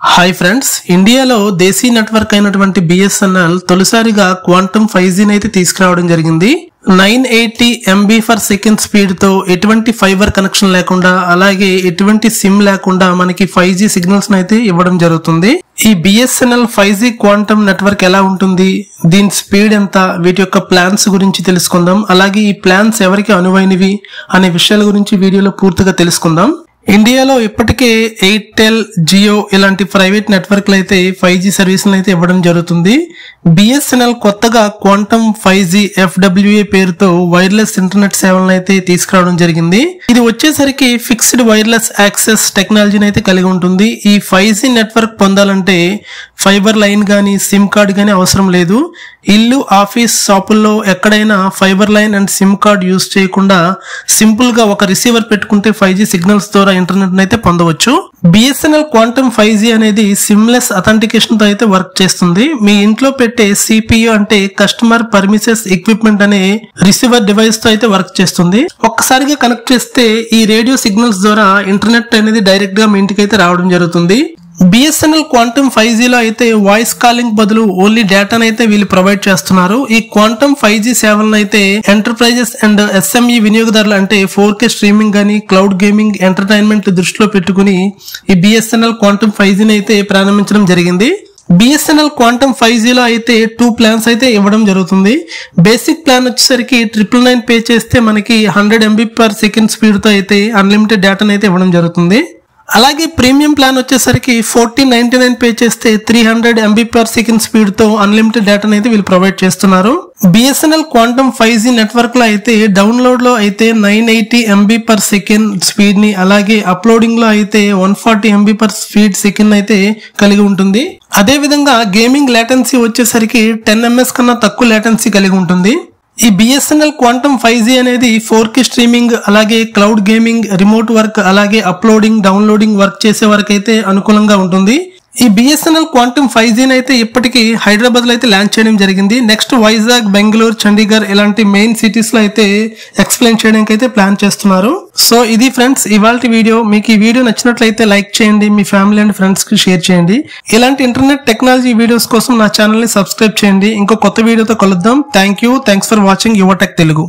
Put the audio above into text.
Hi friends, ఇండియాలో దేశీ network అయినటువంటి BSNL తొలిసారిగా క్వాంటమ్ 5G అయితే తీసుకురావడం జరిగింది. 980 MB ఫర్ సెకండ్ స్పీడ్ తో ఎటువంటి ఫైబర్ కనెక్షన్ లేకుండా, అలాగే ఎటువంటి సిమ్ లేకుండా మనకి 5G సిగ్నల్స్ అయితే ఇవ్వడం జరుగుతుంది. ఈ బిఎస్ఎన్ఎల్ 5G క్వాంటమ్ నెట్వర్క్ ఎలా ఉంటుంది, దీని స్పీడ్ ఎంత, వీటి యొక్క ప్లాన్స్ గురించి తెలుసుకుందాం. అలాగే ఈ ప్లాన్స్ ఎవరికి అనువైనవి అనే విషయాల గురించి వీడియోలో పూర్తిగా తెలుసుకుందాం. ఇండియాలో ఇప్పటికే ఎయిర్టెల్, జియో ఇలాంటి ప్రైవేట్ నెట్వర్క్లు అయితే 5G సర్వీసులను అయితే ఇవ్వడం జరుగుతుంది. బిఎస్ఎన్ఎల్ కొత్తగా క్వాంటమ్ 5G FWA పేరుతో వైర్లెస్ ఇంటర్నెట్ సేవలను అయితే తీసుకురావడం జరిగింది. ఇది వచ్చేసరికి ఫిక్స్డ్ వైర్లెస్ యాక్సెస్ టెక్నాలజీని అయితే కలిగి ఉంటుంది. ఈ 5G నెట్వర్క్ పొందాలంటే ఫైబర్ లైన్ గానీ, సిమ్ కార్డ్ గానీ అవసరం లేదు. ఇల్లు, ఆఫీస్, షాపుల్లో ఎక్కడైనా fibre line and SIM card use చేయకుండా సింపుల్ గా ఒక రిసీవర్ పెట్టుకుంటే 5G సిగ్నల్స్ ద్వారా ఇంటర్నెట్ అయితే పొందవచ్చు. బిఎస్ఎన్ఎల్ క్వాంటమ్ 5G అనేది సిమ్లెస్ అథెంటికేషన్ తో అయితే వర్క్ చేస్తుంది. మీ ఇంట్లో పెట్టే CPU అంటే కస్టమర్ పర్మిసెస్ ఎక్విప్మెంట్ అనే రిసీవర్ డివైస్ తో అయితే వర్క్ చేస్తుంది. ఒక్కసారిగా కనెక్ట్ చేస్తే ఈ రేడియో సిగ్నల్స్ ద్వారా ఇంటర్నెట్ అనేది డైరెక్ట్ గా మీ ఇంటికి అయితే రావడం జరుగుతుంది. బిఎస్ఎన్ఎల్ క్వాంటమ్ 5G లో అయితే వాయిస్ కాలింగ్ బదులు ఓన్లీ డేటాను అయితే వీళ్ళు ప్రొవైడ్ చేస్తున్నారు. ఈ క్వాంటమ్ 5G సేవలను అయితే ఎంటర్ప్రైజెస్ అండ్ SME వినియోగదారులు అంటే 4K స్ట్రీమింగ్ గానీ, క్లౌడ్ గేమింగ్, ఎంటర్టైన్మెంట్ దృష్టిలో పెట్టుకుని ఈ బిఎస్ఎన్ఎల్ క్వాంటమ్ 5G అయితే ప్రారంభించడం జరిగింది. బిఎస్ఎన్ఎల్ క్వాంటమ్ 5G లో అయితే 2 ప్లాన్స్ అయితే ఇవ్వడం జరుగుతుంది. బేసిక్ ప్లాన్ వచ్చేసరికి 999 పే చేస్తే మనకి 100 MB పర్ సెకండ్ స్పీడ్ తో అయితే అన్లిమిటెడ్ డేటాను అయితే ఇవ్వడం జరుగుతుంది. అలాగే ప్రీమియం ప్లాన్ వచ్చేసరికి 1499 పే చేస్తే 300 MB పర్ సెకండ్ స్పీడ్ తో అన్లిమిటెడ్ డేటా అయితే వీళ్ళు ప్రొవైడ్ చేస్తున్నారు. బిఎస్ఎన్ఎల్ క్వాంటమ్ 5G నెట్వర్క్ లో అయితే డౌన్లోడ్ లో అయితే 980 MB పర్ సెకండ్ స్పీడ్ ని, అలాగే అప్లోడింగ్ లో అయితే 140 MB పర్ స్పీడ్ సెకండ్ అయితే కలిగి ఉంటుంది. అదే విధంగా గేమింగ్ లేటెన్సీ వచ్చేసరికి 10 ms కన్నా తక్కువ లేటెన్సీ కలిగి ఉంటుంది. ఈ బిఎస్ఎన్ఎల్ క్వాంటమ్ 5G అనేది 4K స్ట్రీమింగ్, అలాగే క్లౌడ్ గేమింగ్, రిమోట్ వర్క్, అలాగే అప్లోడింగ్, డౌన్లోడింగ్ వర్క్ చేసే వరకు అయితే అనుకూలంగా ఉంటుంది. ఈ బిఎస్ఎన్ఎల్ క్వాంటమ్ 5G అయితే ఇప్పటికీ హైదరాబాద్ లో అయితే లాంచ్ చేయడం జరిగింది. నెక్స్ట్ వైజాగ్, బెంగళూరు, చండీగఢ్ ఇలాంటి మెయిన్ సిటీస్ లో అయితే ఎక్స్ప్లెయిన్ చేయడానికి అయితే ప్లాన్ చేస్తున్నారు. సో ఇది ఫ్రెండ్స్ ఇవాల్టి వీడియో. మీకు ఈ వీడియో నచ్చినట్లయితే లైక్ చేయండి, మీ ఫ్యామిలీ అండ్ ఫ్రెండ్స్ కి షేర్ చేయండి. ఇలాంటి ఇంటర్నెట్ టెక్నాలజీ వీడియోస్ కోసం నా ఛానల్ ని సబ్స్క్రైబ్ చేయండి. ఇంకో కొత్త వీడియోతో కలుద్దాం. Thanks for watching Yuvatech Telugu.